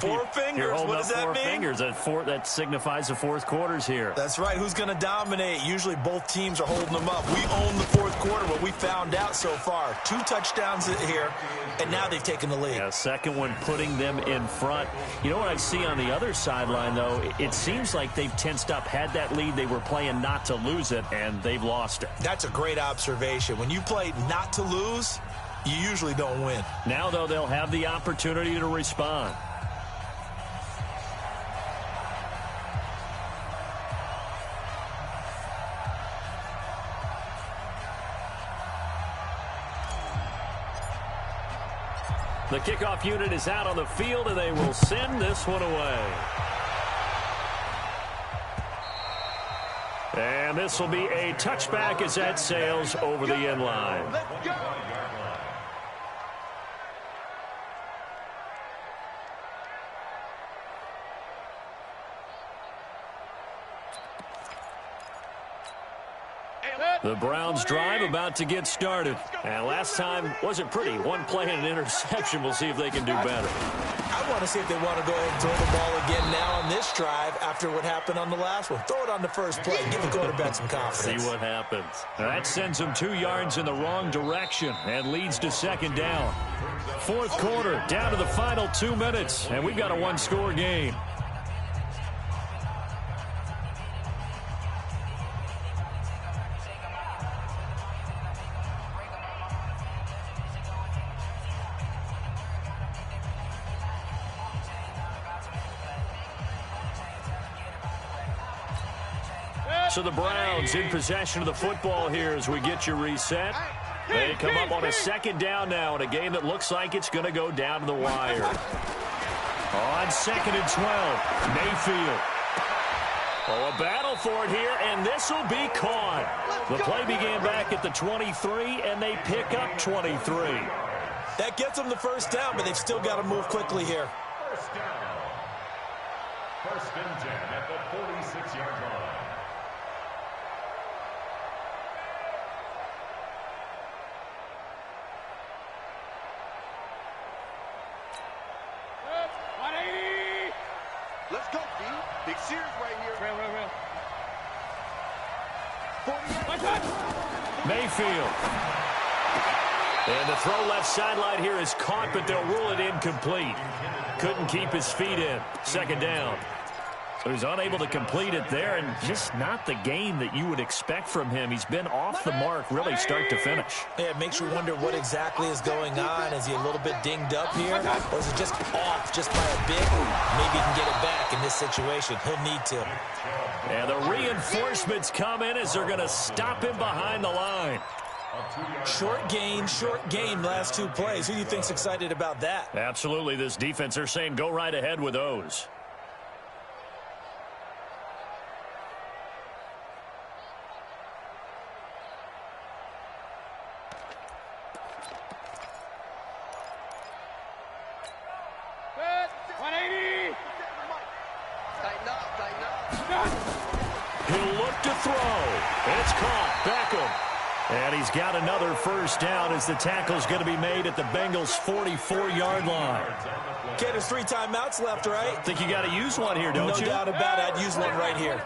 4 fingers. What does that mean? 4 fingers. That signifies the fourth quarter's here. That's right. Who's going to dominate? Usually both teams are holding them up. We own the fourth quarter, what we found out so far. 2 touchdowns here, and now they've taken the lead. Yeah, second one putting them in front. You know what I see on the other sideline, though? It seems like they've tensed up, had that lead. They were playing not to lose it, and they've lost it. That's a great observation. When you play not to lose, you usually don't win. Now, though, they'll have the opportunity to respond. The kickoff unit is out on the field, and they will send this one away. And this will be a touchback as that sails over the end line. Let's go. The Browns drive about to get started. And last time wasn't pretty. One play and an interception. We'll see if they can do better. I want to see if they want to go ahead and throw the ball again now on this drive after what happened on the last one. Throw it on the first play. Give the quarterback some confidence. See what happens. That sends them 2 yards in the wrong direction and leads to second down. Fourth quarter, down to the final 2 minutes, and we've got a one-score game. So the Browns in possession of the football here as we get you reset. They come up on a second down now in a game that looks like it's going to go down to the wire. On second and 12, Mayfield. Oh, a battle for it here, and this will be caught. The play began back at the 23, and they pick up 23. That gets them the first down, but they've still got to move quickly here. First down. First and 10 at the 46-yard line. Let's go, D. Big Sears right here. Mayfield. And the throw left sideline here is caught, but they'll rule it incomplete. Couldn't keep his feet in. Second down. So he's unable to complete it there, and just not the game that you would expect from him. He's been off the mark really start to finish. Yeah, it makes you wonder what exactly is going on. Is he a little bit dinged up here? Or is it just off just by a bit? Maybe he can get it back in this situation. He'll need to. And the reinforcements come in as they're going to stop him behind the line. Short gain, last 2 plays. Who do you think's excited about that? Absolutely. This defense, they're saying go right ahead with those. He'll look to throw. It's caught. Beckham. And he's got another first down as the tackle's going to be made at the Bengals' 44-yard line. Okay, there's 3 timeouts left, right? Think you got to use one here, don't you? No doubt about it. I'd use one right here.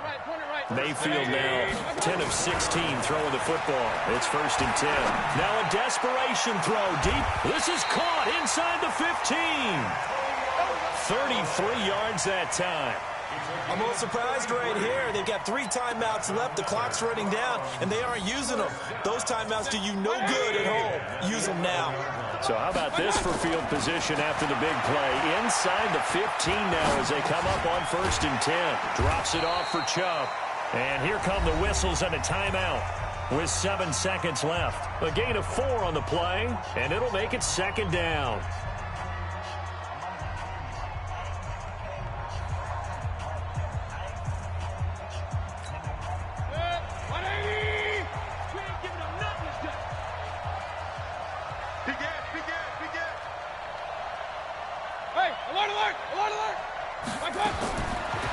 Mayfield now 10 of 16 throwing the football. It's first and 10. Now a desperation throw deep. This is caught inside the 15. 33 yards that time. I'm a little surprised right here. They've got 3 timeouts left. The clock's running down, and they aren't using them. Those timeouts do you no good at home. Use them now. So how about this for field position after the big play? Inside the 15 now as they come up on first and 10. Drops it off for Chubb. And here come the whistles and a timeout with 7 seconds left. A gain of 4 on the play, and it'll make it second down.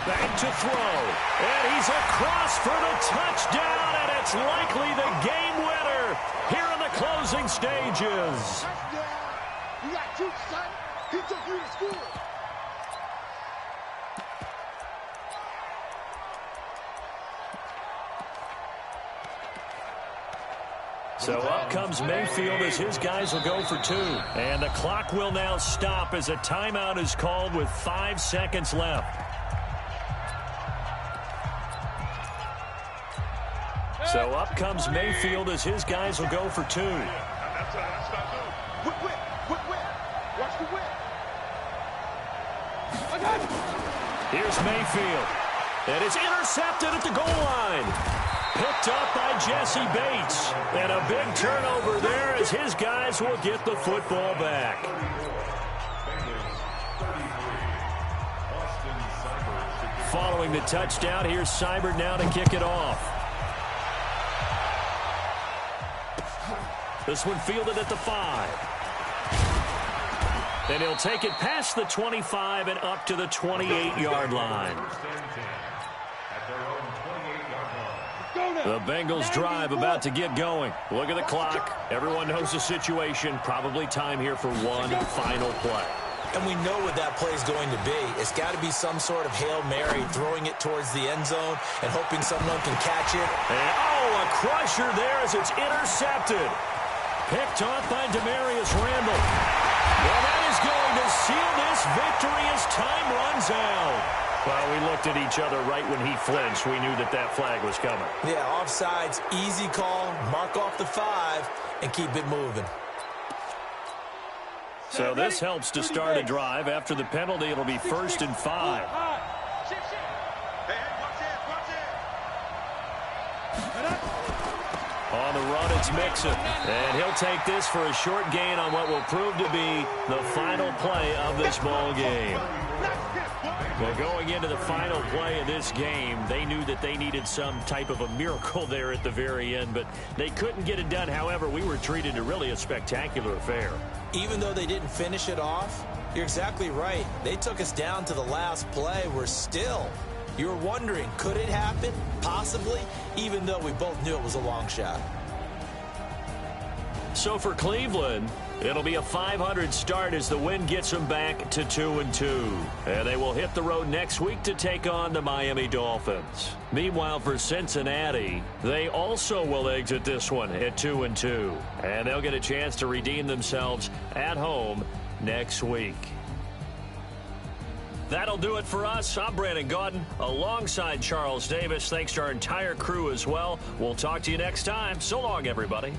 Back to throw, and he's across for the touchdown, and it's likely the game winner here in the closing stages. You got 2, son. He took you to school. So up comes Mayfield as his guys will go for 2. And the clock will now stop as a timeout is called with 5 seconds left. So up comes Mayfield as his guys will go for 2. That's what I do. Whip. Watch the whip. Here's Mayfield. And it's intercepted at the goal line. Picked up by Jesse Bates. And a big turnover there as his guys will get the football back. Following the touchdown, here's Seibert now to kick it off. This one fielded at the 5. And he'll take it past the 25 and up to the 28-yard line. The Bengals drive about to get going. Look at the clock. Everyone knows the situation. Probably time here for one final play. And we know what that play is going to be. It's got to be some sort of Hail Mary, throwing it towards the end zone and hoping someone can catch it. And, a crusher there as it's intercepted. Picked off by Demarius Randall. Well, that is going to seal this victory as time runs out. Well, we looked at each other right when he flinched. We knew that that flag was coming. Yeah, offsides, easy call, mark off the 5, and keep it moving. So this helps to start a drive. After the penalty, it'll be 1st and 5. On the run, it's Mixon. And he'll take this for a short gain on what will prove to be the final play of this ball game. Well, going into the final play of this game, they knew that they needed some type of a miracle there at the very end, but they couldn't get it done. However, we were treated to really a spectacular affair. Even though they didn't finish it off, you're exactly right. They took us down to the last play. You were wondering, could it happen? Possibly, even though we both knew it was a long shot. So for Cleveland, it'll be a 500 start as the win gets them back to 2-2. And they will hit the road next week to take on the Miami Dolphins. Meanwhile, for Cincinnati, they also will exit this one at 2-2. And they'll get a chance to redeem themselves at home next week. That'll do it for us. I'm Brandon Gaudin alongside Charles Davis. Thanks to our entire crew as well. We'll talk to you next time. So long, everybody.